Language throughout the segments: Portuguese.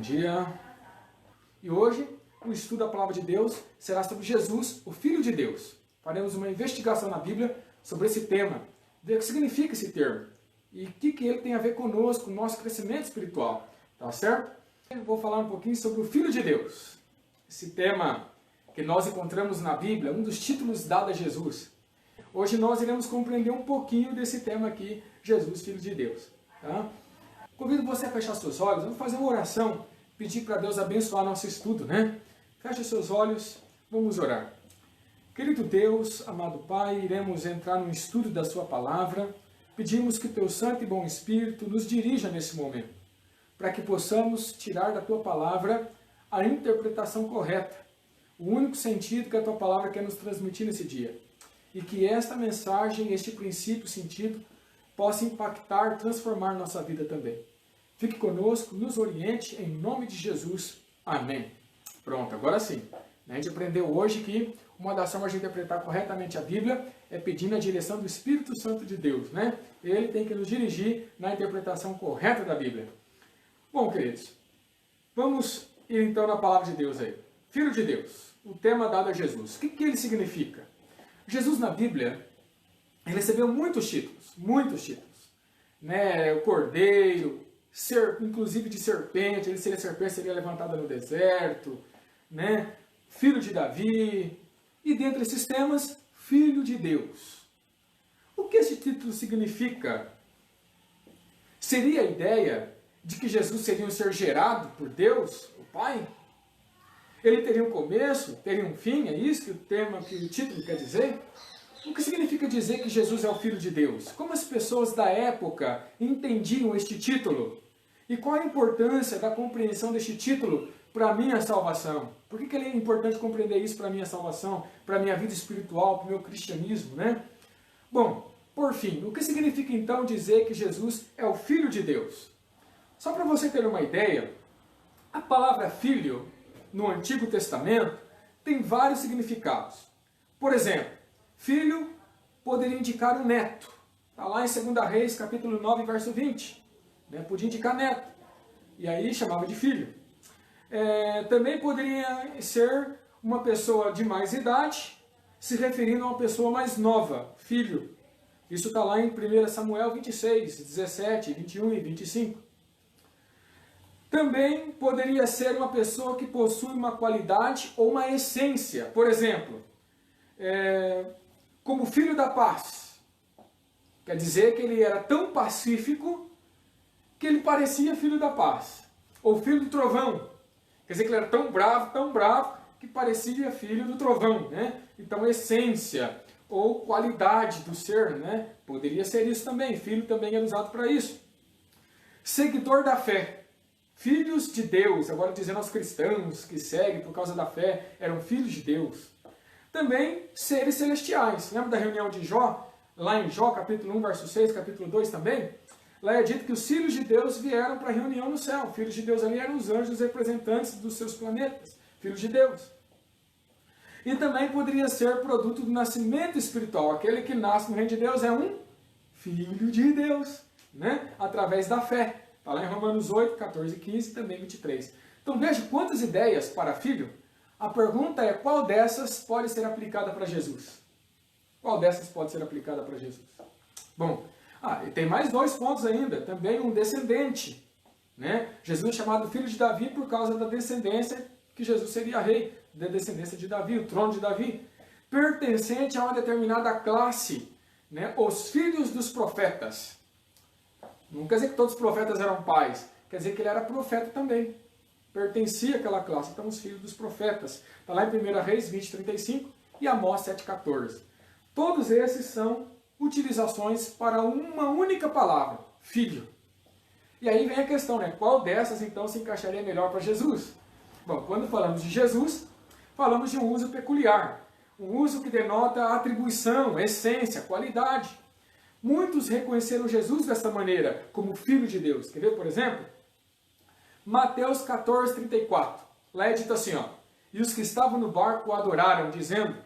dia. E hoje o estudo da Palavra de Deus será sobre Jesus, o Filho de Deus. Faremos uma investigação na Bíblia sobre esse tema, ver o que significa esse termo e o que ele tem a ver conosco, o nosso crescimento espiritual. Tá certo? Eu vou falar um pouquinho sobre o Filho de Deus. Esse tema que nós encontramos na Bíblia, um dos títulos dados a Jesus. Hoje nós iremos compreender um pouquinho desse tema aqui, Jesus, Filho de Deus. Tá? Convido você a fechar seus olhos, vamos fazer uma oração, pedir para Deus abençoar nosso estudo, né? Feche seus olhos, vamos orar. Querido Deus, amado Pai, iremos entrar no estudo da Sua Palavra. Pedimos que Teu Santo e Bom Espírito nos dirija nesse momento, para que possamos tirar da Tua Palavra a interpretação correta, o único sentido que a Tua Palavra quer nos transmitir nesse dia. E que esta mensagem, este princípio, sentido, possa impactar, transformar nossa vida também. Fique conosco, nos oriente, em nome de Jesus. Amém. Pronto, agora sim. A gente aprendeu hoje que uma das formas de interpretar corretamente a Bíblia é pedindo a direção do Espírito Santo de Deus, né? Ele tem que nos dirigir na interpretação correta da Bíblia. Bom, queridos, vamos ir então na palavra de Deus aí. Filho de Deus, o tema dado a Jesus. O que ele significa? Jesus na Bíblia, ele recebeu muitos títulos, né? O cordeiro, inclusive de serpente, ele seria serpente, seria levantada no deserto, né? Filho de Davi, e dentre esses temas, Filho de Deus. O que esse título significa? Seria a ideia de que Jesus seria um ser gerado por Deus, o Pai? Ele teria um começo, teria um fim, é isso que o título quer dizer? O que significa dizer que Jesus é o Filho de Deus? Como as pessoas da época entendiam este título? E qual a importância da compreensão deste título para a minha salvação? Por que é importante compreender isso para a minha salvação, para a minha vida espiritual, para o meu cristianismo, né? Bom, por fim, o que significa então dizer que Jesus é o Filho de Deus? Só para você ter uma ideia, a palavra filho, no Antigo Testamento, tem vários significados. Por exemplo, filho poderia indicar um neto. Está lá em 2 Reis, capítulo 9, verso 20. Né? Podia indicar neto. E aí chamava de filho. Também poderia ser uma pessoa de mais idade, se referindo a uma pessoa mais nova, filho. Isso está lá em 1 Samuel 26, 17, 21 e 25. Também poderia ser uma pessoa que possui uma qualidade ou uma essência. Por exemplo, como filho da paz. Quer dizer que ele era tão pacífico que ele parecia filho da paz. Ou filho do trovão. Quer dizer que ele era tão bravo, que parecia filho do trovão, né? Então, essência ou qualidade do ser, né? Poderia ser isso também. Filho também era usado para isso. Seguidor da fé. Filhos de Deus, agora dizendo aos cristãos que seguem por causa da fé, eram filhos de Deus. Também seres celestiais. Lembra da reunião de Jó? Lá em Jó, capítulo 1, verso 6, capítulo 2 também? Lá é dito que os filhos de Deus vieram para a reunião no céu. Filhos de Deus ali eram os anjos representantes dos seus planetas. Filhos de Deus. E também poderia ser produto do nascimento espiritual. Aquele que nasce no reino de Deus é um filho de Deus, né? Através da fé. Está lá em Romanos 8, 14, 15 e também 23. Então veja quantas ideias para filho. A pergunta é qual dessas pode ser aplicada para Jesus? Qual dessas pode ser aplicada para Jesus? Bom, e tem mais dois pontos ainda. Também um descendente. Né? Jesus é chamado filho de Davi por causa da descendência que Jesus seria rei. Da descendência de Davi, o trono de Davi. Pertencente a uma determinada classe. Né? Os filhos dos profetas. Não quer dizer que todos os profetas eram pais. Quer dizer que ele era profeta também. Pertencia àquela classe. Então, os filhos dos profetas. Está lá em 1 Reis 20, 35 e Amós 7, 14. Todos esses são utilizações para uma única palavra. Filho. E aí vem a questão, né? Qual dessas, então, se encaixaria melhor para Jesus? Bom, quando falamos de Jesus, falamos de um uso peculiar. Um uso que denota atribuição, essência, qualidade. Muitos reconheceram Jesus dessa maneira, como Filho de Deus. Quer ver, por exemplo? Mateus 14, 34. Lá é dito assim, e os que estavam no barco o adoraram, dizendo,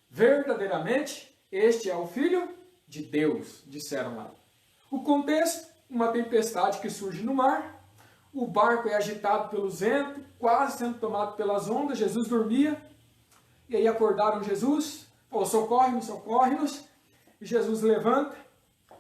verdadeiramente, este é o Filho de Deus, disseram lá. O contexto, uma tempestade que surge no mar, o barco é agitado pelos ventos, quase sendo tomado pelas ondas, Jesus dormia, e aí acordaram Jesus, falou, socorre-nos, socorre-nos, e Jesus levanta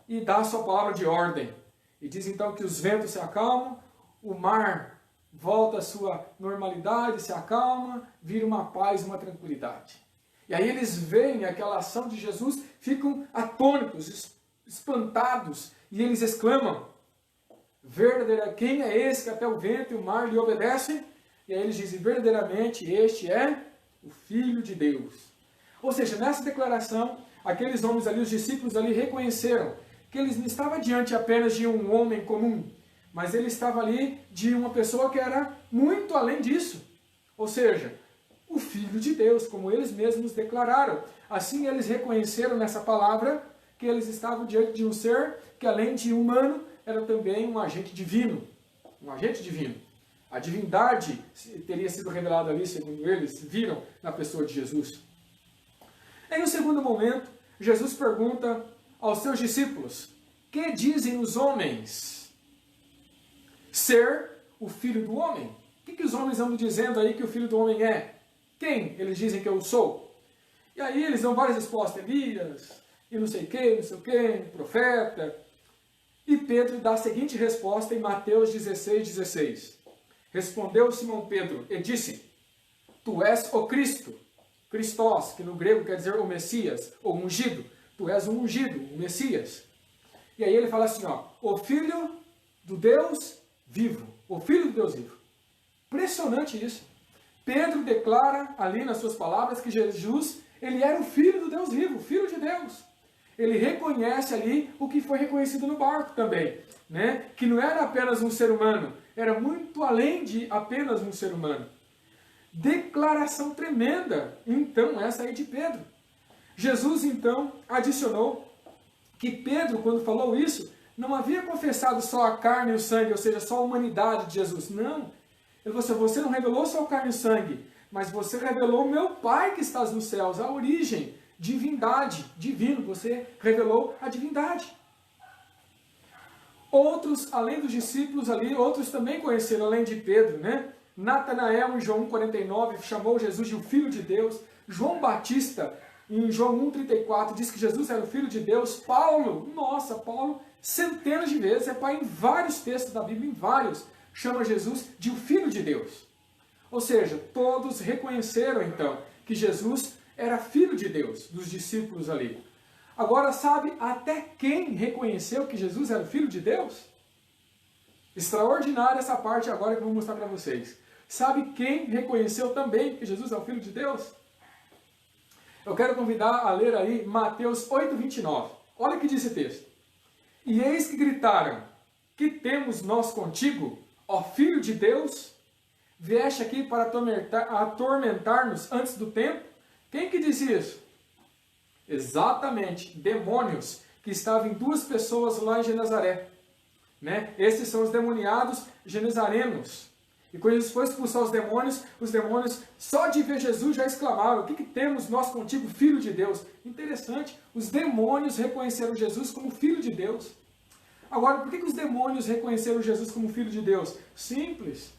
e dá a sua palavra de ordem, e diz então que os ventos se acalmam, o mar volta à sua normalidade, se acalma, vira uma paz, uma tranquilidade. E aí eles veem aquela ação de Jesus, ficam atônitos, espantados, e eles exclamam, verdadeira, quem é esse que até o vento e o mar lhe obedecem? E aí eles dizem, verdadeiramente este é o Filho de Deus. Ou seja, nessa declaração, aqueles homens ali, os discípulos ali reconheceram que eles não estavam diante apenas de um homem comum, mas ele estava ali de uma pessoa que era muito além disso. Ou seja, o Filho de Deus, como eles mesmos declararam. Assim eles reconheceram nessa palavra que eles estavam diante de um ser que além de humano, era também um agente divino. Um agente divino. A divindade teria sido revelada ali, segundo eles, viram na pessoa de Jesus. Em um segundo momento, Jesus pergunta aos seus discípulos, que dizem os homens ser o Filho do Homem? O que os homens andam dizendo aí que o Filho do Homem é? Quem eles dizem que eu sou? E aí eles dão várias respostas, Elias, e não sei o que, profeta. E Pedro dá a seguinte resposta em Mateus 16:16. Respondeu Simão Pedro e disse, tu és o Cristo, Christos, que no grego quer dizer o Messias, ou ungido. Tu és o ungido, o Messias. E aí ele fala assim, ó, o Filho do Deus vivo. O Filho do Deus vivo. Impressionante isso. Pedro declara ali nas suas palavras que Jesus, ele era o Filho do Deus vivo, o Filho de Deus. Ele reconhece ali o que foi reconhecido no barco também, né? Que não era apenas um ser humano, era muito além de apenas um ser humano. Declaração tremenda, então, essa aí de Pedro. Jesus, então, adicionou que Pedro, quando falou isso, não havia confessado só a carne e o sangue, ou seja, só a humanidade de Jesus. Não. Ele falou assim, você não revelou só a carne e o sangue, mas você revelou o meu Pai que estás nos céus, a origem, divindade, divino, você revelou a divindade. Outros, além dos discípulos ali, outros também conheceram, além de Pedro, né? Natanael, em João 1,49, chamou Jesus de o Filho de Deus. João Batista, em João 1,34, diz que Jesus era o Filho de Deus. Paulo, nossa, Paulo, centenas de vezes, é pai em vários textos da Bíblia, em vários, chama Jesus de o Filho de Deus. Ou seja, todos reconheceram então que Jesus era filho de Deus, dos discípulos ali. Agora, sabe até quem reconheceu que Jesus era o Filho de Deus? Extraordinária essa parte agora que eu vou mostrar para vocês. Sabe quem reconheceu também que Jesus é o Filho de Deus? Eu quero convidar a ler aí Mateus 8,29. Olha o que diz esse texto. E eis que gritaram, que temos nós contigo, ó Filho de Deus? Vieste aqui para atormentar-nos antes do tempo? Quem que disse isso? Exatamente, demônios que estavam em duas pessoas lá em Genezaré. Né? Esses são os demoniados genezarenos. E quando Jesus foi expulsar os demônios só de ver Jesus já exclamaram, o que temos nós contigo, Filho de Deus? Interessante, os demônios reconheceram Jesus como Filho de Deus. Agora, por que os demônios reconheceram Jesus como Filho de Deus? Simples.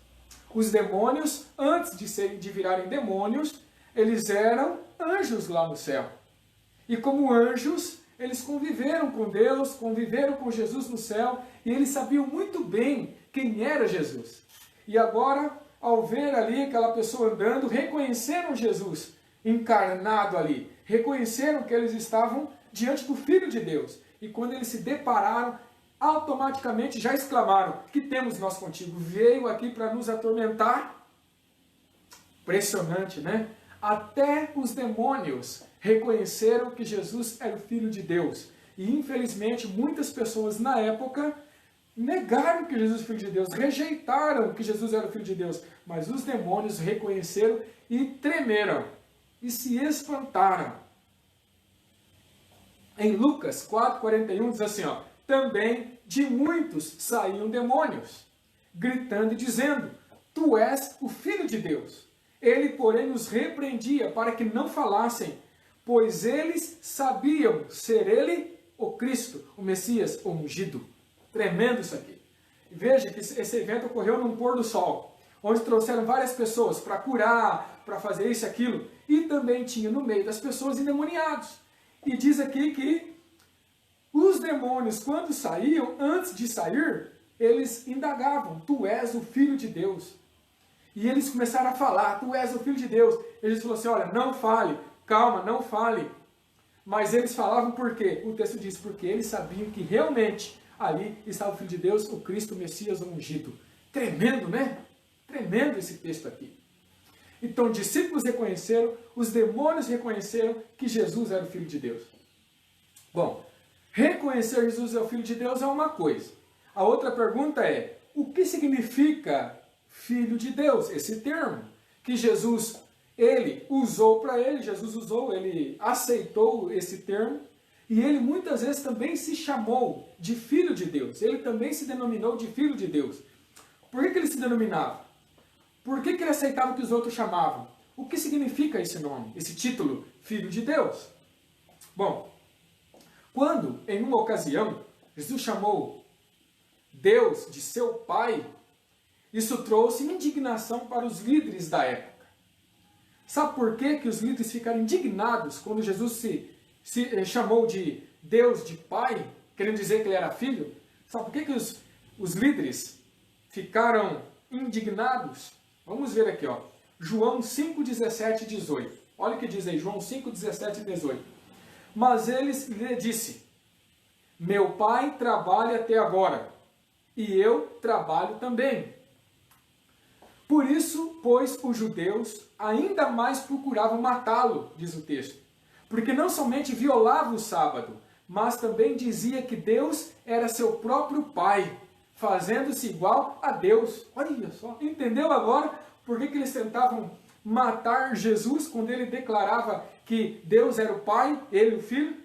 Os demônios, antes de virarem demônios, eles eram anjos lá no céu. E como anjos, eles conviveram com Deus, conviveram com Jesus no céu, e eles sabiam muito bem quem era Jesus. E agora, ao ver ali aquela pessoa andando, reconheceram Jesus encarnado ali. Reconheceram que eles estavam diante do Filho de Deus. E quando eles se depararam, automaticamente já exclamaram, que temos nós contigo? Veio aqui para nos atormentar? Impressionante, né? Até os demônios reconheceram que Jesus era o Filho de Deus. E infelizmente muitas pessoas na época negaram que Jesus era o Filho de Deus, rejeitaram que Jesus era o Filho de Deus. Mas os demônios reconheceram e tremeram e se espantaram. Em Lucas 4,41 diz assim, ó, também de muitos saíam demônios, gritando e dizendo, tu és o Filho de Deus. Ele, porém, os repreendia para que não falassem, pois eles sabiam ser ele o Cristo, o Messias, o ungido. Tremendo isso aqui. Veja que esse evento ocorreu num pôr do sol, onde trouxeram várias pessoas para curar, para fazer isso e aquilo, e também tinha no meio das pessoas endemoniados. E diz aqui que os demônios, quando saíam, antes de sair, eles indagavam: tu és o Filho de Deus. E eles começaram a falar: tu és o Filho de Deus. Eles falaram assim: olha, não fale, calma, não fale. Mas eles falavam por quê? O texto diz: porque eles sabiam que realmente ali estava o Filho de Deus, o Cristo, o Messias, o ungido. Tremendo, né? Tremendo esse texto aqui. Então, discípulos reconheceram, os demônios reconheceram que Jesus era o Filho de Deus. Bom, reconhecer Jesus é o Filho de Deus é uma coisa. A outra pergunta é: o que significa Filho de Deus? Esse termo que Jesus, ele usou para ele, Jesus usou, ele aceitou esse termo, e ele muitas vezes também se chamou de Filho de Deus. Ele também se denominou de Filho de Deus. Por que ele se denominava? Por que ele aceitava o que os outros chamavam? O que significa esse nome, esse título, Filho de Deus? Bom, quando, em uma ocasião, Jesus chamou Deus de seu Pai, isso trouxe indignação para os líderes da época. Sabe por que os líderes ficaram indignados quando Jesus se chamou de Deus de Pai, querendo dizer que ele era filho? Sabe por que os líderes ficaram indignados? Vamos ver aqui, ó. João 5, 17 e 18. Olha o que diz aí, João 5, 17 e 18. Mas eles lhe disse: meu pai trabalha até agora, e eu trabalho também. Por isso, pois, os judeus ainda mais procuravam matá-lo, diz o texto, porque não somente violava o sábado, mas também dizia que Deus era seu próprio pai, fazendo-se igual a Deus. Olha só, entendeu agora por que eles tentavam matar Jesus quando ele declarava que Deus era o Pai, ele o Filho?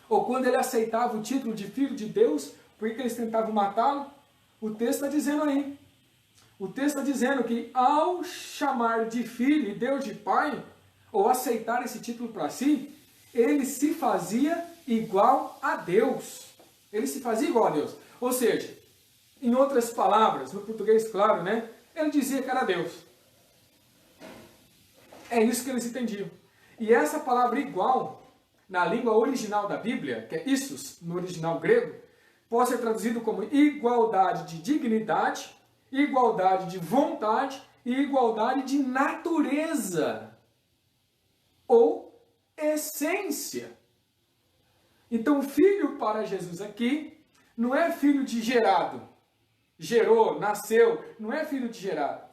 Ou quando ele aceitava o título de Filho de Deus, por que eles tentavam matá-lo? O texto está dizendo aí. O texto está dizendo que ao chamar de Filho e Deus de Pai, ou aceitar esse título para si, ele se fazia igual a Deus. Ele se fazia igual a Deus. Ou seja, em outras palavras, no português claro, né? Ele dizia que era Deus. É isso que eles entendiam. E essa palavra igual, na língua original da Bíblia, que é issos, no original grego, pode ser traduzido como igualdade de dignidade, igualdade de vontade e igualdade de natureza ou essência. Então, filho para Jesus aqui não é filho de gerado, gerou, nasceu, não é filho de gerado.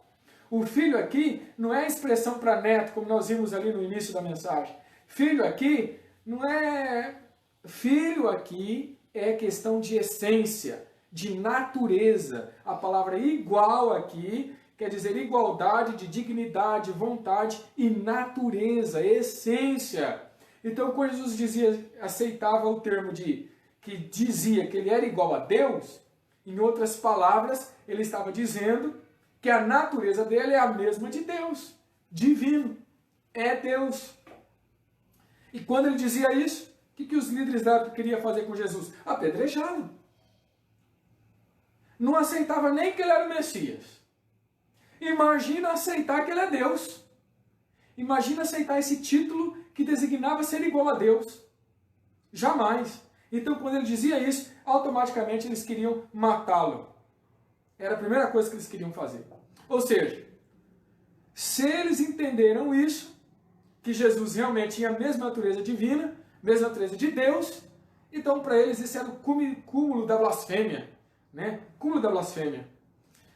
O filho aqui não é expressão para neto, como nós vimos ali no início da mensagem. Filho aqui não é... Filho aqui é questão de essência, de natureza. A palavra igual aqui quer dizer igualdade de dignidade, vontade e natureza, essência. Então, quando Jesus dizia, aceitava o termo que dizia que ele era igual a Deus, em outras palavras, ele estava dizendo que a natureza dele é a mesma de Deus, divino, é Deus. E quando ele dizia isso, o que os líderes da época queriam fazer com Jesus? Apedrejá-lo. Não aceitava nem que ele era o Messias. Imagina aceitar que ele é Deus. Imagina aceitar esse título que designava ser igual a Deus. Jamais. Então, quando ele dizia isso, automaticamente eles queriam matá-lo. Era a primeira coisa que eles queriam fazer. Ou seja, se eles entenderam isso, que Jesus realmente tinha a mesma natureza divina, mesma natureza de Deus, então para eles esse era o cúmulo da blasfêmia. Né? Cúmulo da blasfêmia.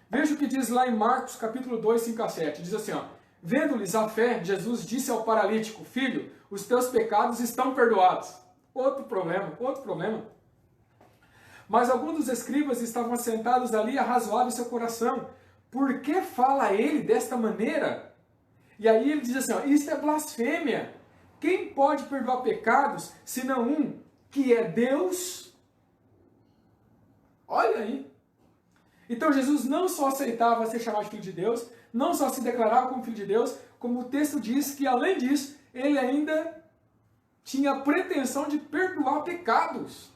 Veja o que diz lá em Marcos capítulo 2, 5 a 7. Diz assim, ó: vendo-lhes a fé, Jesus disse ao paralítico: filho, os teus pecados estão perdoados. Outro problema, outro problema. Mas alguns dos escribas estavam assentados ali e arrazoavam em seu coração: por que fala ele desta maneira? E aí ele diz assim, ó: isto é blasfêmia. Quem pode perdoar pecados, senão um que é Deus? Olha aí. Então Jesus não só aceitava ser chamado de Filho de Deus, não só se declarava como Filho de Deus, como o texto diz que, além disso, ele ainda tinha a pretensão de perdoar pecados.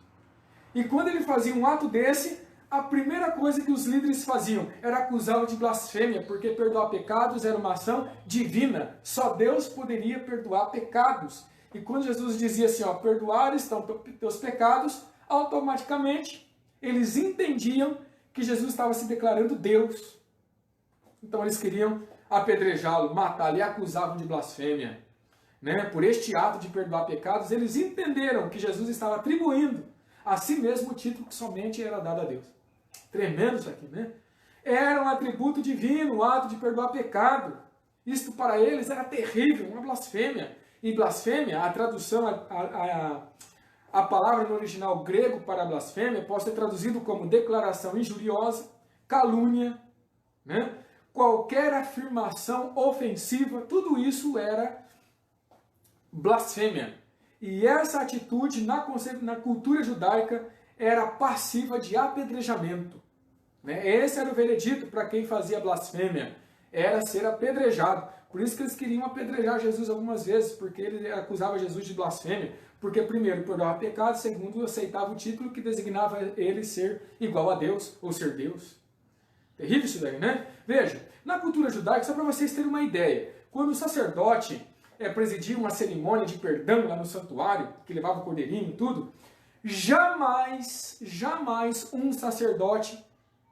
E quando ele fazia um ato desse, a primeira coisa que os líderes faziam era acusá-lo de blasfêmia, porque perdoar pecados era uma ação divina. Só Deus poderia perdoar pecados. E quando Jesus dizia assim, ó, perdoar estão teus pecados, automaticamente eles entendiam que Jesus estava se declarando Deus. Então eles queriam apedrejá-lo, matá-lo e acusavam de blasfêmia. Né? Por este ato de perdoar pecados, eles entenderam que Jesus estava atribuindo a si mesmo o título que somente era dado a Deus. Tremendo isso aqui, né? Era um atributo divino, o ato de perdoar pecado. Isto para eles era terrível, uma blasfêmia. E blasfêmia, a tradução, a palavra no original grego para blasfêmia pode ser traduzido como declaração injuriosa, calúnia, né? Qualquer afirmação ofensiva, tudo isso era blasfêmia. E essa atitude na cultura judaica era passiva de apedrejamento. Né? Esse era o veredito para quem fazia blasfêmia, era ser apedrejado. Por isso que eles queriam apedrejar Jesus algumas vezes, porque ele acusava Jesus de blasfêmia, porque primeiro perdoava pecado, segundo aceitava o título que designava ele ser igual a Deus, ou ser Deus. Terrível isso daí, né? Veja, na cultura judaica, só para vocês terem uma ideia, quando o sacerdote presidia uma cerimônia de perdão lá no santuário, que levava o cordeirinho e tudo, jamais um sacerdote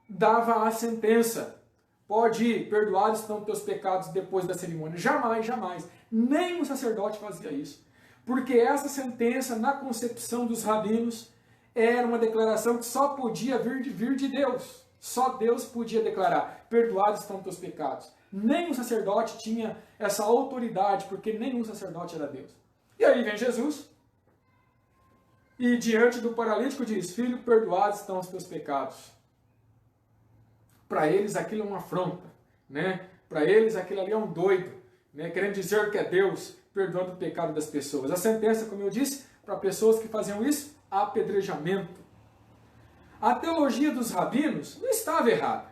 dava a sentença. Pode ir, perdoados estão teus pecados depois da cerimônia. Jamais. Nem um sacerdote fazia isso. Porque essa sentença, na concepção dos rabinos, era uma declaração que só podia vir de Deus. Só Deus podia declarar, perdoados estão teus pecados. Nem um sacerdote tinha essa autoridade, porque nenhum sacerdote era Deus. E aí vem Jesus, e diante do paralítico diz, filho, perdoados estão os teus pecados. Para eles aquilo é uma afronta, né? Para eles aquilo ali é um doido, né? Querendo dizer que é Deus perdoando o pecado das pessoas. A sentença, como eu disse, para pessoas que faziam isso, apedrejamento. A teologia dos rabinos não estava errada,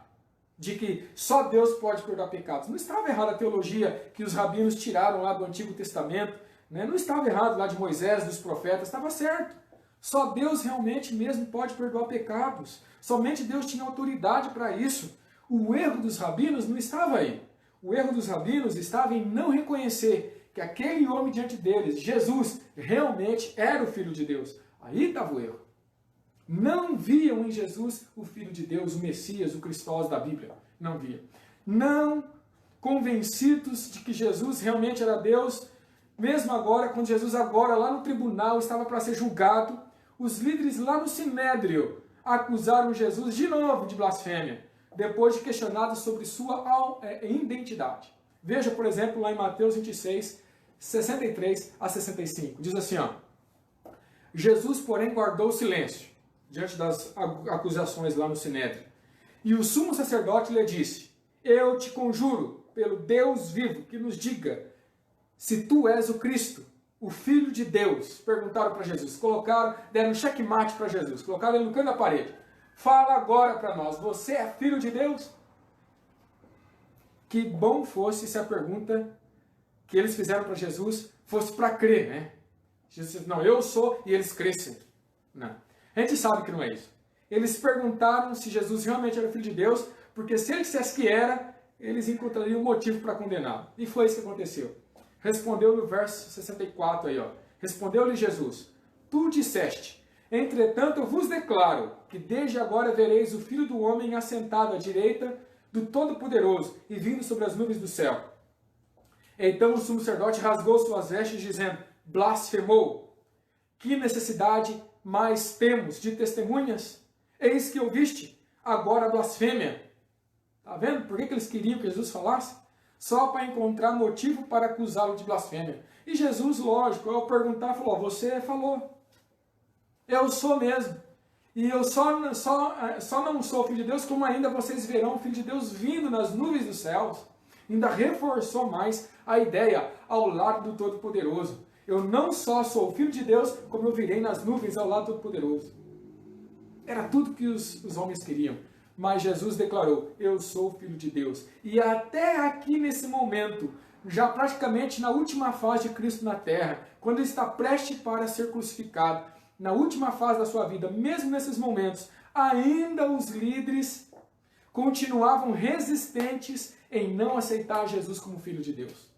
de que só Deus pode perdoar pecados. Não estava errada a teologia que os rabinos tiraram lá do Antigo Testamento, né? Não estava errado lá de Moisés, dos profetas, estava certo. Só Deus realmente mesmo pode perdoar pecados. Somente Deus tinha autoridade para isso. O erro dos rabinos não estava aí. O erro dos rabinos estava em não reconhecer que aquele homem diante deles, Jesus, realmente era o Filho de Deus. Aí estava o erro. Não viam em Jesus o Filho de Deus, o Messias, o Cristós da Bíblia. Não viam. Não convencidos de que Jesus realmente era Deus, mesmo agora, quando Jesus agora lá no tribunal estava para ser julgado, os líderes lá no Sinédrio acusaram Jesus de novo de blasfêmia, depois de questionados sobre sua identidade. Veja, por exemplo, lá em Mateus 26, 63 a 65. Diz assim, ó, Jesus, porém, guardou silêncio diante das acusações lá no Sinédrio. E o sumo sacerdote lhe disse, eu te conjuro, pelo Deus vivo, que nos diga se tu és o Cristo, o Filho de Deus. Perguntaram para Jesus, deram um checkmate para Jesus, colocaram ele no canto da parede. Fala agora para nós, você é filho de Deus? Que bom fosse se a pergunta que eles fizeram para Jesus fosse para crer, né? Jesus disse, não, eu sou, e eles crescem. Não. A gente sabe que não é isso. Eles perguntaram se Jesus realmente era o Filho de Deus, porque se ele dissesse que era, eles encontrariam um motivo para condená-lo. E foi isso que aconteceu. Respondeu no verso 64 aí, ó. Respondeu-lhe Jesus, tu disseste, entretanto eu vos declaro que desde agora vereis o Filho do Homem assentado à direita do Todo-Poderoso e vindo sobre as nuvens do céu. Então o sumo sacerdote rasgou suas vestes, dizendo, blasfemou. Que necessidade mais temos de testemunhas? Eis que ouviste, agora a blasfêmia. Está vendo? Por que eles queriam que Jesus falasse? Só para encontrar motivo para acusá-lo de blasfêmia. E Jesus, lógico, ao perguntar, falou, você falou. Eu sou mesmo. E eu só não sou o Filho de Deus, como ainda vocês verão o Filho de Deus vindo nas nuvens dos céus. Ainda reforçou mais a ideia ao lado do Todo-Poderoso. Eu não só sou o Filho de Deus, como eu virei nas nuvens ao lado do Todo-Poderoso. Era tudo que os homens queriam. Mas Jesus declarou, eu sou o Filho de Deus. E até aqui nesse momento, já praticamente na última fase de Cristo na terra, quando ele está prestes para ser crucificado, na última fase da sua vida, mesmo nesses momentos, ainda os líderes continuavam resistentes em não aceitar Jesus como Filho de Deus.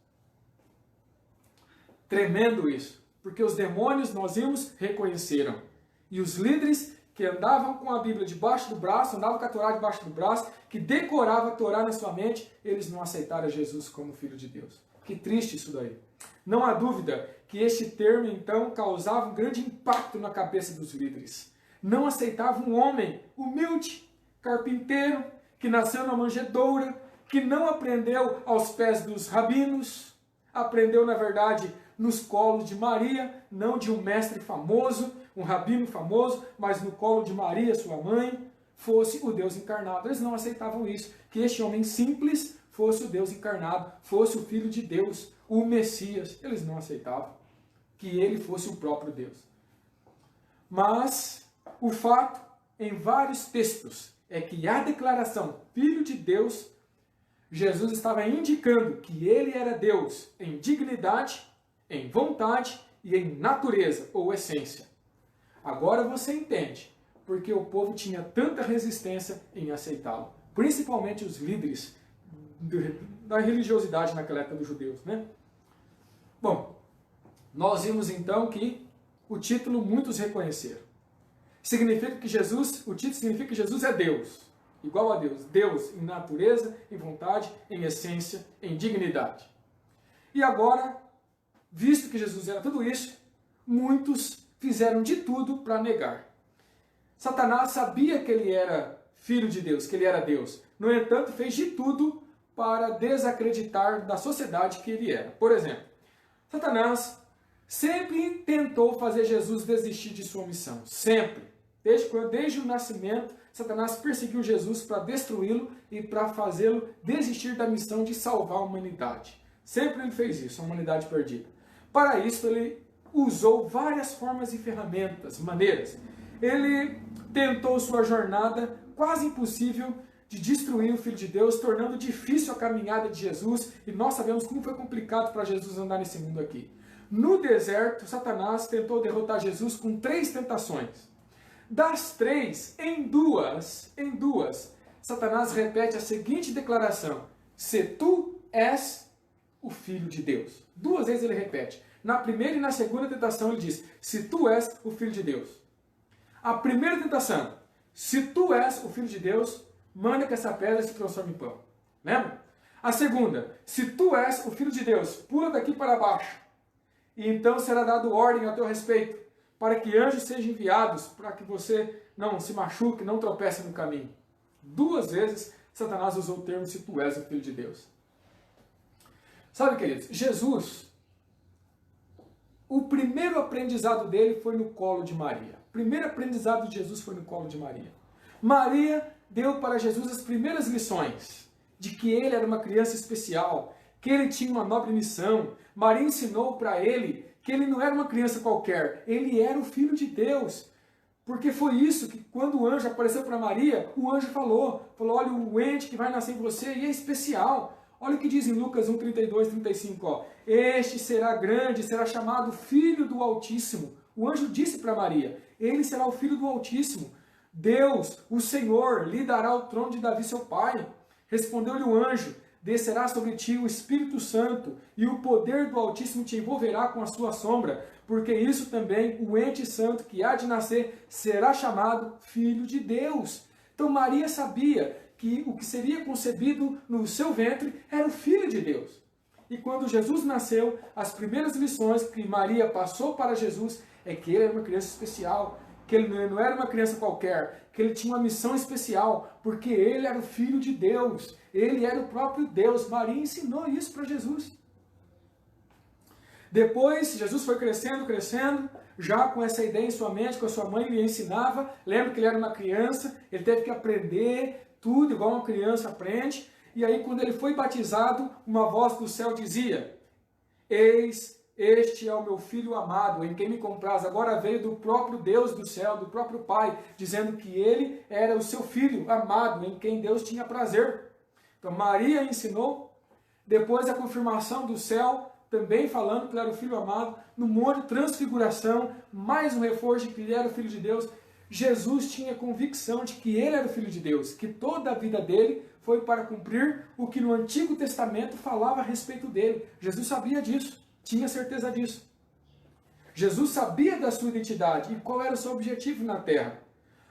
Tremendo isso, porque os demônios, nós vimos, reconheceram. E os líderes que andavam com a Bíblia debaixo do braço, andavam com a Torá debaixo do braço, que decoravam a Torá na sua mente, eles não aceitaram Jesus como Filho de Deus. Que triste isso daí. Não há dúvida que este termo, então, causava um grande impacto na cabeça dos líderes. Não aceitavam um homem humilde, carpinteiro, que nasceu na manjedoura, que não aprendeu aos pés dos rabinos, aprendeu, na verdade, nos colos de Maria, não de um mestre famoso, um rabino famoso, mas no colo de Maria, sua mãe, fosse o Deus encarnado. Eles não aceitavam isso, que este homem simples fosse o Deus encarnado, fosse o Filho de Deus, o Messias. Eles não aceitavam que ele fosse o próprio Deus. Mas o fato, em vários textos, é que a declaração Filho de Deus, Jesus estava indicando que ele era Deus em dignidade, em vontade e em natureza ou essência. Agora você entende porque o povo tinha tanta resistência em aceitá-lo. Principalmente os líderes da religiosidade naquela época dos judeus, né? Bom, nós vimos então que o título muitos reconheceram. Significa que Jesus, o título significa que Jesus é Deus, igual a Deus. Deus em natureza, em vontade, em essência, em dignidade. E agora, visto que Jesus era tudo isso, muitos fizeram de tudo para negar. Satanás sabia que ele era filho de Deus, que ele era Deus. No entanto, fez de tudo para desacreditar da sociedade que ele era. Por exemplo, Satanás sempre tentou fazer Jesus desistir de sua missão. Sempre. Desde o nascimento, Satanás perseguiu Jesus para destruí-lo e para fazê-lo desistir da missão de salvar a humanidade. Sempre ele fez isso, a humanidade perdida. Para isso, ele usou várias formas e ferramentas, maneiras. Ele tentou sua jornada quase impossível de destruir o Filho de Deus, tornando difícil a caminhada de Jesus, e nós sabemos como foi complicado para Jesus andar nesse mundo aqui. No deserto, Satanás tentou derrotar Jesus com 3 tentações. Das 3, em duas, Satanás repete a seguinte declaração: se tu és o Filho de Deus. 2 vezes ele repete. Na primeira e na segunda tentação ele diz: se tu és o Filho de Deus. A primeira tentação: se tu és o Filho de Deus, manda que essa pedra se transforme em pão. Lembra? A segunda: se tu és o Filho de Deus, pula daqui para baixo, e então será dado ordem a teu respeito, para que anjos sejam enviados, para que você não se machuque, não tropece no caminho. 2 vezes Satanás usou o termo se tu és o Filho de Deus. Sabe, queridos, Jesus, o primeiro aprendizado dele foi no colo de Maria. O primeiro aprendizado de Jesus foi no colo de Maria. Maria deu para Jesus as primeiras lições de que ele era uma criança especial, que ele tinha uma nobre missão. Maria ensinou para ele que ele não era uma criança qualquer, ele era o Filho de Deus. Porque foi isso que, quando o anjo apareceu para Maria, o anjo falou, olha, o ente que vai nascer em você e é especial. Olha o que diz em Lucas 1, 32, 35. Ó. Este será grande, será chamado Filho do Altíssimo. O anjo disse para Maria, ele será o Filho do Altíssimo. Deus, o Senhor, lhe dará o trono de Davi, seu pai. Respondeu-lhe o anjo, descerá sobre ti o Espírito Santo, e o poder do Altíssimo te envolverá com a sua sombra, porque isso também, o ente santo que há de nascer, será chamado Filho de Deus. Então Maria sabia que o que seria concebido no seu ventre era o Filho de Deus. E quando Jesus nasceu, as primeiras lições que Maria passou para Jesus é que ele era uma criança especial, que ele não era uma criança qualquer, que ele tinha uma missão especial, porque ele era o Filho de Deus, ele era o próprio Deus. Maria ensinou isso para Jesus. Depois, Jesus foi crescendo, já com essa ideia em sua mente, com a sua mãe lhe ensinava. Lembra que ele era uma criança, ele teve que aprender tudo, igual uma criança aprende. E aí, quando ele foi batizado, uma voz do céu dizia: eis, este é o meu filho amado, em quem me compraz. Agora veio do próprio Deus do céu, do próprio Pai, dizendo que ele era o seu filho amado, em quem Deus tinha prazer. Então Maria ensinou, depois a confirmação do céu, também falando que ele era o filho amado, no monte de transfiguração, mais um reforço de que ele era o Filho de Deus. Jesus tinha convicção de que ele era o Filho de Deus, que toda a vida dele foi para cumprir o que no Antigo Testamento falava a respeito dele. Jesus sabia disso, tinha certeza disso. Jesus sabia da sua identidade e qual era o seu objetivo na terra.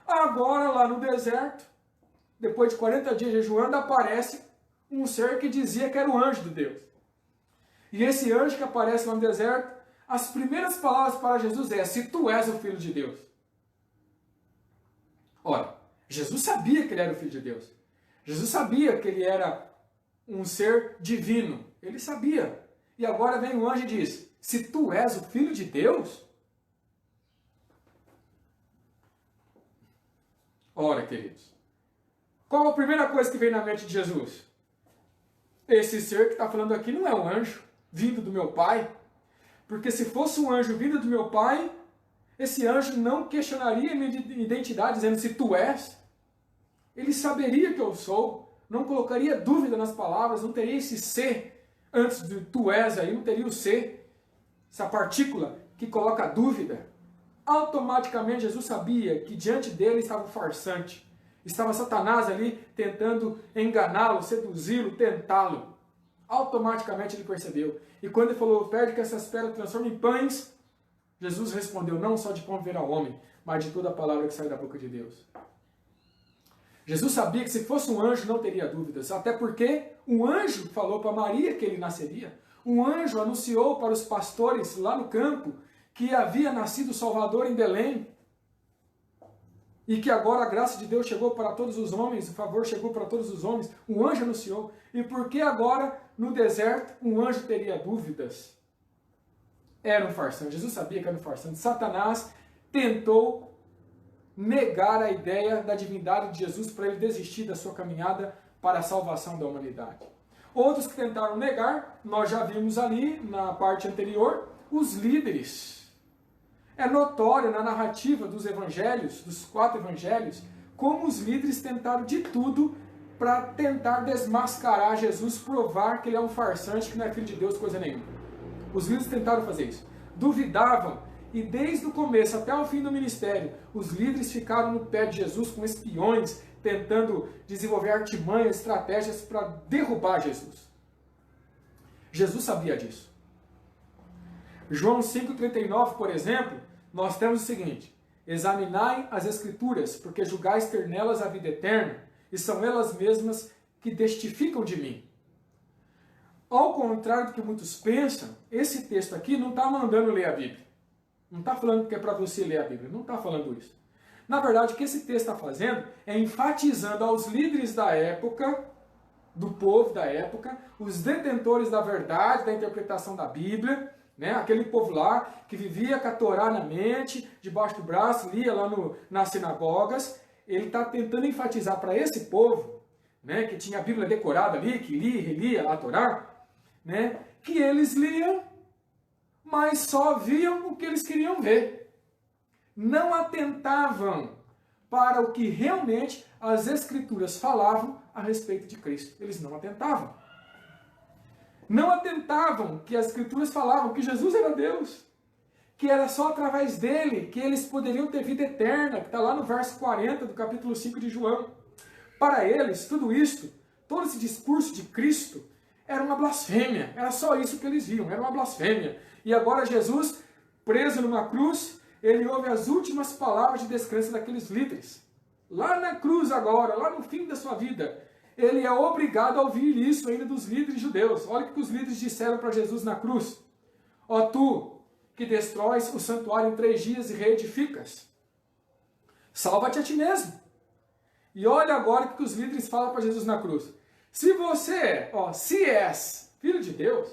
Agora, lá no deserto, depois de 40 dias jejuando, aparece um ser que dizia que era o anjo de Deus. E esse anjo que aparece lá no deserto, as primeiras palavras para Jesus é: se tu és o Filho de Deus. Ora, Jesus sabia que ele era o Filho de Deus. Jesus sabia que ele era um ser divino. Ele sabia. E agora vem o anjo e diz: se tu és o Filho de Deus? Ora, queridos, qual a primeira coisa que vem na mente de Jesus? Esse ser que está falando aqui não é um anjo vindo do meu Pai. Porque se fosse um anjo vindo do meu Pai, esse anjo não questionaria minha identidade, dizendo se tu és. Ele saberia que eu sou, não colocaria dúvida nas palavras, não teria esse ser antes de tu és aí, não teria o ser, essa partícula que coloca dúvida. Automaticamente Jesus sabia que diante dele estava o farsante. Estava Satanás ali tentando enganá-lo, seduzi-lo, tentá-lo. Automaticamente ele percebeu. E quando ele falou: pede que essas pedras transformem em pães, Jesus respondeu: não só de pão viverá o homem, mas de toda a palavra que sai da boca de Deus. Jesus sabia que se fosse um anjo não teria dúvidas, até porque um anjo falou para Maria que ele nasceria. Um anjo anunciou para os pastores lá no campo que havia nascido o Salvador em Belém. E que agora a graça de Deus chegou para todos os homens, o favor chegou para todos os homens. Um anjo anunciou. E por que agora, no deserto, um anjo teria dúvidas? Era um farsante. Jesus sabia que era um farsante. Satanás tentou negar a ideia da divindade de Jesus para ele desistir da sua caminhada para a salvação da humanidade. Outros que tentaram negar, nós já vimos ali na parte anterior, os líderes. É notório na narrativa dos evangelhos, dos 4 evangelhos, como os líderes tentaram de tudo para tentar desmascarar Jesus, provar que ele é um farsante, que não é filho de Deus, coisa nenhuma. Os líderes tentaram fazer isso. Duvidavam, e desde o começo até o fim do ministério, os líderes ficaram no pé de Jesus com espiões, tentando desenvolver artimanhas, estratégias para derrubar Jesus. Jesus sabia disso. João 5,39, por exemplo, nós temos o seguinte: examinai as Escrituras, porque julgais ter nelas a vida eterna, e são elas mesmas que testificam de mim. Ao contrário do que muitos pensam, esse texto aqui não está mandando ler a Bíblia. Não está falando que é para você ler a Bíblia, não está falando isso. Na verdade, o que esse texto está fazendo é enfatizando aos líderes da época, do povo da época, os detentores da verdade, da interpretação da Bíblia, né? Aquele povo lá que vivia com a Torá na mente, debaixo do braço, lia lá nas sinagogas. Ele está tentando enfatizar para esse povo, né, que tinha a Bíblia decorada ali, que lia e relia a Torá, né, que eles liam, mas só viam o que eles queriam ver. Não atentavam para o que realmente as Escrituras falavam a respeito de Cristo. Eles não atentavam. Não atentavam que as Escrituras falavam que Jesus era Deus, que era só através dele que eles poderiam ter vida eterna, que está lá no verso 40 do capítulo 5 de João. Para eles, tudo isto, todo esse discurso de Cristo, era uma blasfêmia. Era só isso que eles viam, era uma blasfêmia. E agora Jesus, preso numa cruz, ele ouve as últimas palavras de descrença daqueles líderes. Lá na cruz agora, lá no fim da sua vida, ele é obrigado a ouvir isso ainda dos líderes judeus. Olha o que os líderes disseram para Jesus na cruz. Ó tu, que destróis o santuário em 3 dias e reedificas, salva-te a ti mesmo. E olha agora o que os líderes falam para Jesus na cruz. Se você, se és filho de Deus,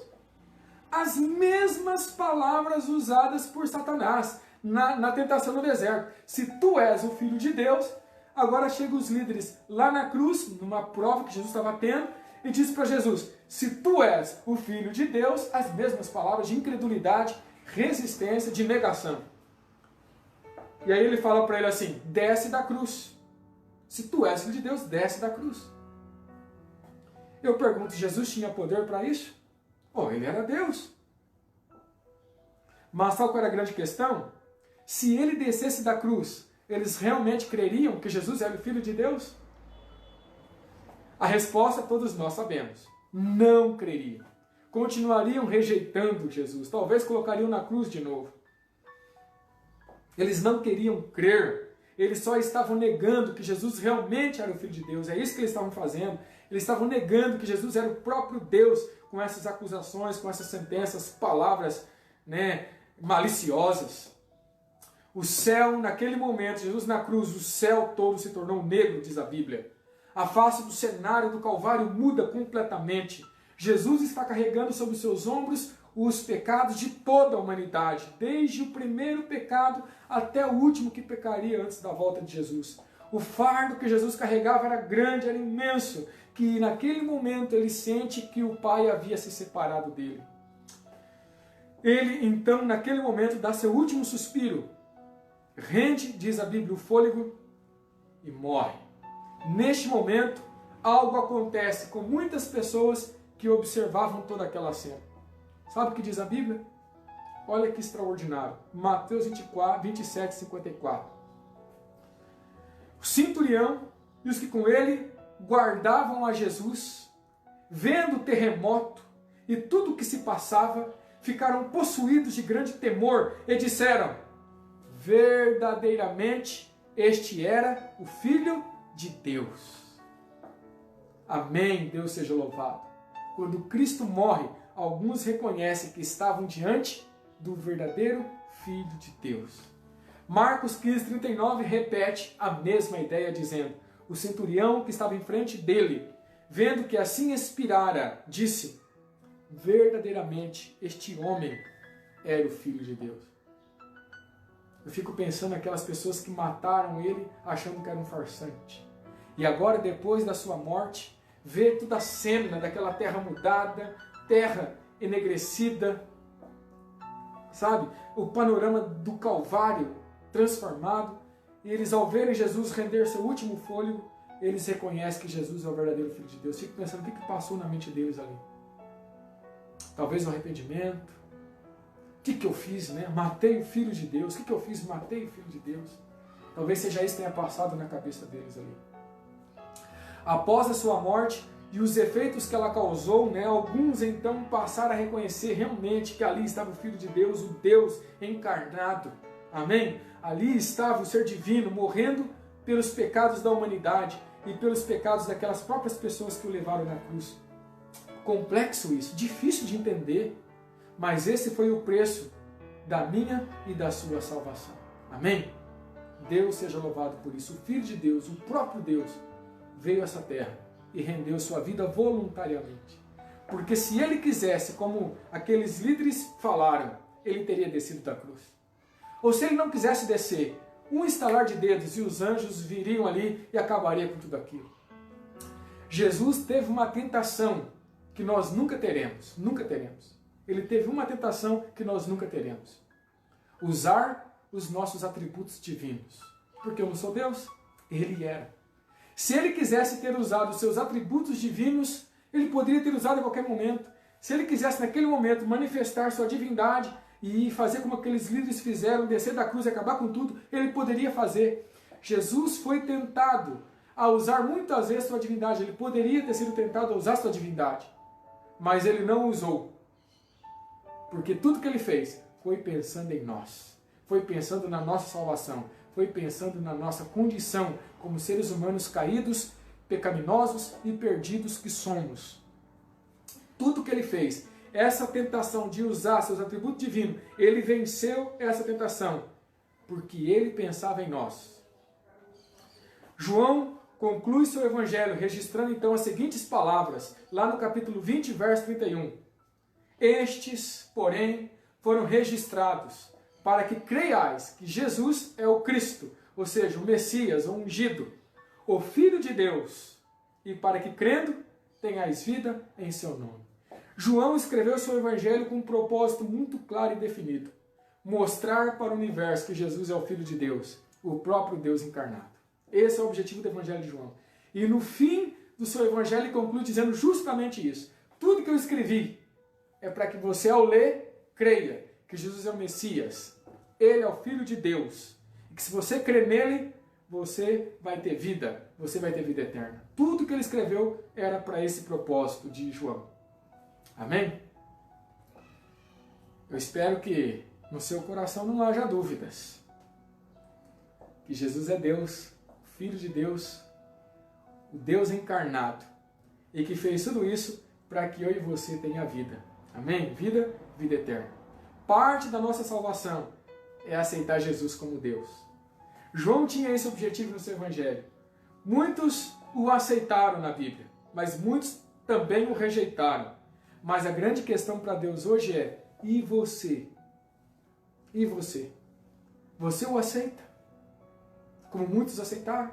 as mesmas palavras usadas por Satanás na tentação no deserto. Se tu és o filho de Deus, agora chegam os líderes lá na cruz, numa prova que Jesus estava tendo, e diz para Jesus: se tu és o filho de Deus, as mesmas palavras de incredulidade, resistência, de negação. E aí ele fala para ele assim: desce da cruz. Se tu és filho de Deus, desce da cruz. Eu pergunto, Jesus tinha poder para isso? Ele era Deus. Mas sabe qual era a grande questão? Se ele descesse da cruz, eles realmente creriam que Jesus era o Filho de Deus? A resposta todos nós sabemos. Não creriam. Continuariam rejeitando Jesus. Talvez colocariam na cruz de novo. Eles não queriam crer. Eles só estavam negando que Jesus realmente era o Filho de Deus. É isso que eles estavam fazendo. Eles estavam negando que Jesus era o próprio Deus, com essas acusações, com essas sentenças, palavras, maliciosas. O céu, naquele momento, Jesus na cruz, o céu todo se tornou negro, diz a Bíblia. A face do cenário do Calvário muda completamente. Jesus está carregando sobre os seus ombros os pecados de toda a humanidade, desde o primeiro pecado até o último que pecaria antes da volta de Jesus. O fardo que Jesus carregava era grande, era imenso, que naquele momento ele sente que o Pai havia se separado dele. Ele, então, naquele momento, dá seu último suspiro, rende, diz a Bíblia, o fôlego e morre. Neste momento, algo acontece com muitas pessoas que observavam toda aquela cena. Sabe o que diz a Bíblia? Olha que extraordinário. Mateus 27, 54. O centurião e os que com ele guardavam a Jesus, vendo o terremoto e tudo o que se passava, ficaram possuídos de grande temor e disseram: verdadeiramente este era o Filho de Deus. Amém, Deus seja louvado. Quando Cristo morre, alguns reconhecem que estavam diante do verdadeiro Filho de Deus. Marcos 15, 39 repete a mesma ideia, dizendo: o centurião que estava em frente dele, vendo que assim expirara, disse: verdadeiramente este homem era o Filho de Deus. Eu fico pensando naquelas pessoas que mataram ele achando que era um farsante. E agora, depois da sua morte, vê toda a cena daquela terra mudada, terra enegrecida, sabe? O panorama do Calvário transformado. E eles, ao verem Jesus render seu último fôlego, eles reconhecem que Jesus é o verdadeiro Filho de Deus. Fico pensando, o que passou na mente deles ali? Talvez o arrependimento. O que eu fiz, né? Matei o Filho de Deus. O que eu fiz? Matei o Filho de Deus. Talvez seja isso que tenha passado na cabeça deles ali. Após a sua morte e os efeitos que ela causou, alguns então passaram a reconhecer realmente que ali estava o Filho de Deus, o Deus encarnado. Amém? Ali estava o ser divino morrendo pelos pecados da humanidade e pelos pecados daquelas próprias pessoas que o levaram na cruz. Complexo isso, difícil de entender, mas esse foi o preço da minha e da sua salvação. Amém? Deus seja louvado por isso. O Filho de Deus, o próprio Deus, veio a essa terra e rendeu sua vida voluntariamente. Porque se ele quisesse, como aqueles líderes falaram, ele teria descido da cruz. Ou se ele não quisesse descer, um estalar de dedos e os anjos viriam ali e acabaria com tudo aquilo. Jesus teve uma tentação que nós nunca teremos, nunca teremos. Ele teve uma tentação que nós nunca teremos. Usar os nossos atributos divinos. Porque eu não sou Deus, ele era. Se ele quisesse ter usado os seus atributos divinos, ele poderia ter usado a qualquer momento. Se ele quisesse naquele momento manifestar sua divindade e fazer como aqueles líderes fizeram, descer da cruz e acabar com tudo, ele poderia fazer. Jesus foi tentado a usar muitas vezes sua divindade. Ele poderia ter sido tentado a usar sua divindade, mas ele não usou. Porque tudo que ele fez foi pensando em nós. Foi pensando na nossa salvação. Foi pensando na nossa condição como seres humanos caídos, pecaminosos e perdidos que somos. Tudo que ele fez, essa tentação de usar seus atributos divinos, ele venceu essa tentação, porque ele pensava em nós. João conclui seu evangelho registrando então as seguintes palavras, lá no capítulo 20, verso 31. Estes, porém, foram registrados para que creiais que Jesus é o Cristo, ou seja, o Messias, o ungido, o Filho de Deus, e para que crendo tenhais vida em seu nome. João escreveu seu evangelho com um propósito muito claro e definido: mostrar para o universo que Jesus é o Filho de Deus, o próprio Deus encarnado. Esse é o objetivo do evangelho de João. E no fim do seu evangelho ele conclui dizendo justamente isso. Tudo que eu escrevi é para que você, ao ler, creia que Jesus é o Messias, ele é o Filho de Deus, e que se você crer nele, você vai ter vida, você vai ter vida eterna. Tudo que ele escreveu era para esse propósito de João. Amém? Eu espero que no seu coração não haja dúvidas. Que Jesus é Deus, o Filho de Deus, o Deus encarnado. E que fez tudo isso para que eu e você tenha vida. Amém? Vida, vida eterna. Parte da nossa salvação é aceitar Jesus como Deus. João tinha esse objetivo no seu evangelho. Muitos o aceitaram na Bíblia, mas muitos também o rejeitaram. Mas a grande questão para Deus hoje é: e você? E você? Você o aceita? Como muitos aceitaram?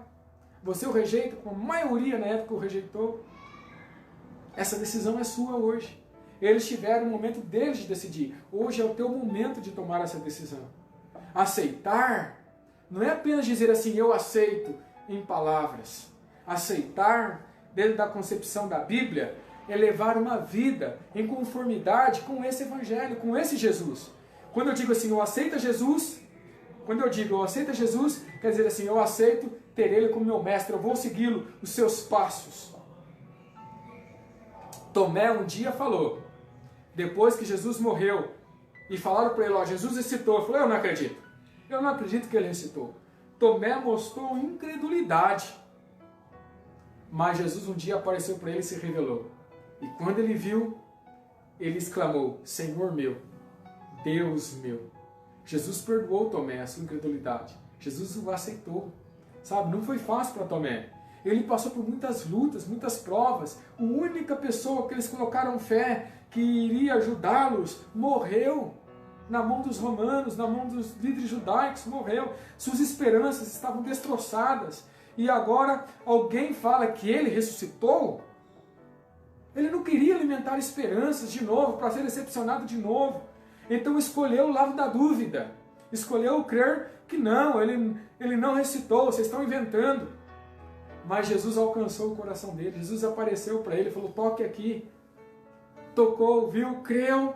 Você o rejeita? Como a maioria na época o rejeitou? Essa decisão é sua hoje. Eles tiveram o momento deles de decidir. Hoje é o teu momento de tomar essa decisão. Aceitar não é apenas dizer assim, eu aceito em palavras. Aceitar, dentro da concepção da Bíblia, é levar uma vida em conformidade com esse Evangelho, com esse Jesus. Quando eu digo assim, eu aceito Jesus, quando eu digo eu aceito Jesus, quer dizer assim, eu aceito ter Ele como meu mestre, eu vou segui-lo, os seus passos. Tomé um dia falou, depois que Jesus morreu, e falaram para ele, ó, Jesus ressuscitou. Ele falou, eu não acredito que ele ressuscitou. Tomé mostrou incredulidade. Mas Jesus um dia apareceu para ele e se revelou. E quando ele viu, ele exclamou, Senhor meu, Deus meu. Jesus perdoou Tomé a sua incredulidade. Jesus o aceitou. Sabe, não foi fácil para Tomé. Ele passou por muitas lutas, muitas provas. A única pessoa que eles colocaram fé, que iria ajudá-los, morreu. Na mão dos romanos, na mão dos líderes judaicos, morreu. Suas esperanças estavam destroçadas. E agora alguém fala que ele ressuscitou? Ele não queria alimentar esperanças de novo, para ser decepcionado de novo. Então escolheu o lado da dúvida. Escolheu crer que não, ele não ressuscitou, vocês estão inventando. Mas Jesus alcançou o coração dele. Jesus apareceu para ele e falou, toque aqui. Tocou, viu, creu.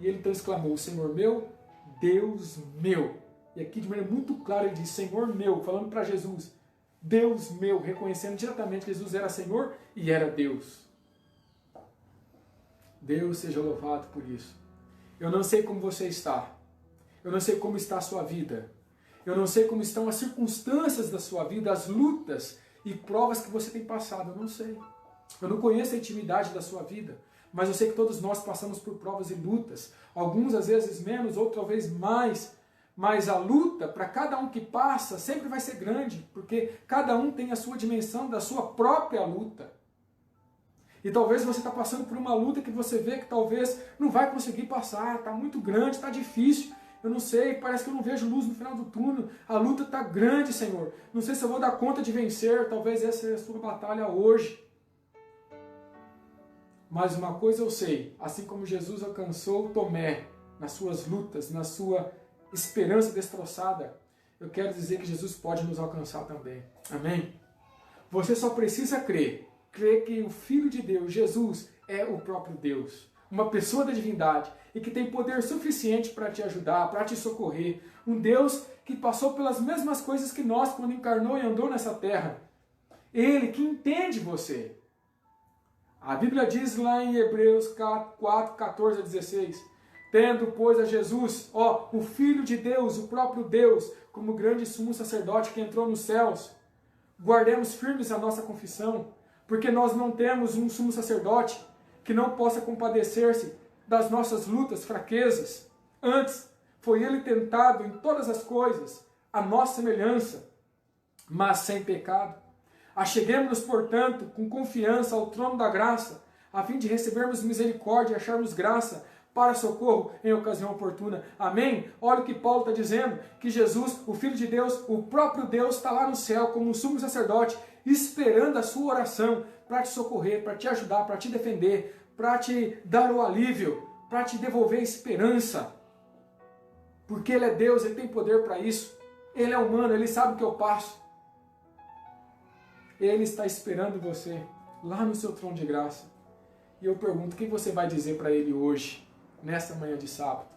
E ele então exclamou, Senhor meu, Deus meu. E aqui de maneira muito clara ele diz, Senhor meu, falando para Jesus, Deus meu, reconhecendo diretamente que Jesus era Senhor e era Deus. Deus seja louvado por isso. Eu não sei como você está. Eu não sei como está a sua vida. Eu não sei como estão as circunstâncias da sua vida, as lutas e provas que você tem passado. Eu não sei. Eu não conheço a intimidade da sua vida. Mas eu sei que todos nós passamos por provas e lutas. Alguns às vezes menos, outros talvez mais. Mas a luta, para cada um que passa, sempre vai ser grande. Porque cada um tem a sua dimensão da sua própria luta. E talvez você está passando por uma luta que você vê que talvez não vai conseguir passar. Está muito grande, está difícil. Eu não sei, parece que eu não vejo luz no final do túnel. A luta está grande, Senhor. Não sei se eu vou dar conta de vencer. Talvez essa é a sua batalha hoje. Mas uma coisa eu sei, assim como Jesus alcançou Tomé nas suas lutas, na sua esperança destroçada, eu quero dizer que Jesus pode nos alcançar também. Amém? Você só precisa crer que o Filho de Deus, Jesus, é o próprio Deus. Uma pessoa da divindade e que tem poder suficiente para te ajudar, para te socorrer. Um Deus que passou pelas mesmas coisas que nós quando encarnou e andou nessa terra. Ele que entende você. A Bíblia diz lá em Hebreus 4, 14 a 16, tendo, pois, a Jesus, o Filho de Deus, o próprio Deus, como grande sumo sacerdote que entrou nos céus, guardemos firmes a nossa confissão, porque nós não temos um sumo sacerdote que não possa compadecer-se das nossas lutas, fraquezas. Antes, foi ele tentado em todas as coisas, a nossa semelhança, mas sem pecado. Acheguemos-nos, portanto, com confiança ao trono da graça, a fim de recebermos misericórdia e acharmos graça para socorro em ocasião oportuna. Amém? Olha o que Paulo está dizendo, que Jesus, o Filho de Deus, o próprio Deus, está lá no céu como um sumo sacerdote, esperando a sua oração para te socorrer, para te ajudar, para te defender, para te dar o alívio, para te devolver a esperança. Porque Ele é Deus, Ele tem poder para isso. Ele é humano, Ele sabe o que eu passo. Ele está esperando você lá no seu trono de graça. E eu pergunto, o que você vai dizer para Ele hoje, nessa manhã de sábado?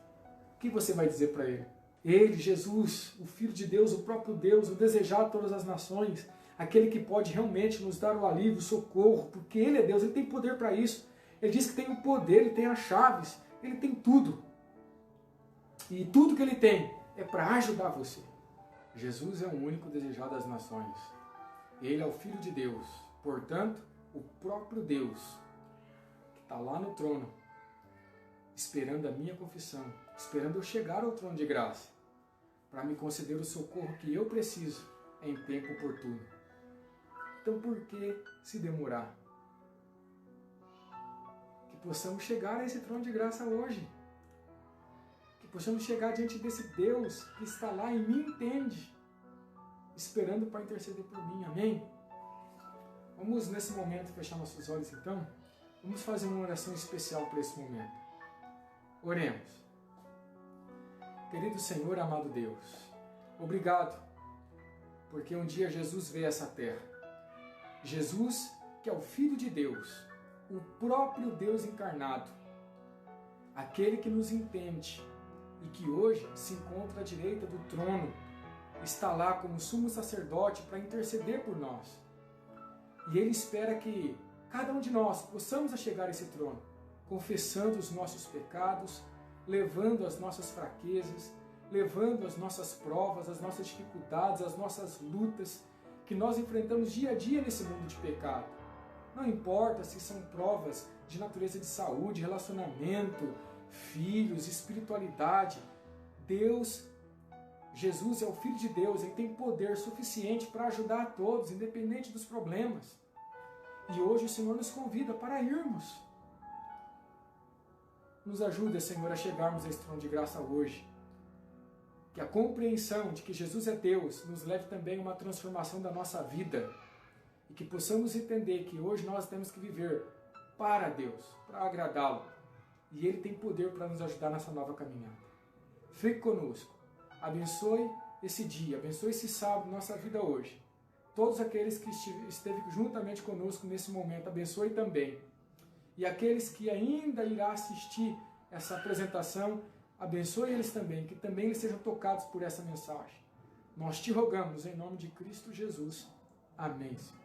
O que você vai dizer para Ele? Ele, Jesus, o Filho de Deus, o próprio Deus, o desejado de todas as nações, aquele que pode realmente nos dar o alívio, o socorro, porque Ele é Deus, Ele tem poder para isso. Ele diz que tem o poder, Ele tem as chaves, Ele tem tudo. E tudo que Ele tem é para ajudar você. Jesus é o único desejado das nações. Ele é o Filho de Deus, portanto, o próprio Deus, que está lá no trono, esperando a minha confissão, esperando eu chegar ao trono de graça, para me conceder o socorro que eu preciso em tempo oportuno. Então por que se demorar? Que possamos chegar a esse trono de graça hoje. Que possamos chegar diante desse Deus que está lá e me entende, esperando para interceder por mim. Amém? Vamos nesse momento fechar nossos olhos então. Vamos fazer uma oração especial para esse momento. Oremos. Querido Senhor, amado Deus, obrigado, porque um dia Jesus veio a essa terra. Jesus, que é o Filho de Deus, o próprio Deus encarnado, aquele que nos entende e que hoje se encontra à direita do trono, está lá como sumo sacerdote para interceder por nós. E Ele espera que cada um de nós possamos chegar a esse trono, confessando os nossos pecados, levando as nossas fraquezas, levando as nossas provas, as nossas dificuldades, as nossas lutas que nós enfrentamos dia a dia nesse mundo de pecado. Não importa se são provas de natureza de saúde, relacionamento, filhos, espiritualidade. Deus, Jesus é o Filho de Deus, Ele tem poder suficiente para ajudar a todos, independente dos problemas. E hoje o Senhor nos convida para irmos. Nos ajuda, Senhor, a chegarmos a esse trono de graça hoje. Que a compreensão de que Jesus é Deus nos leve também a uma transformação da nossa vida. E que possamos entender que hoje nós temos que viver para Deus, para agradá-lo. E Ele tem poder para nos ajudar nessa nova caminhada. Fique conosco. Abençoe esse dia, abençoe esse sábado, nossa vida hoje. Todos aqueles que esteve juntamente conosco nesse momento, abençoe também. E aqueles que ainda irá assistir essa apresentação, abençoe eles também, que também eles sejam tocados por essa mensagem. Nós te rogamos em nome de Cristo Jesus. Amém, Senhor.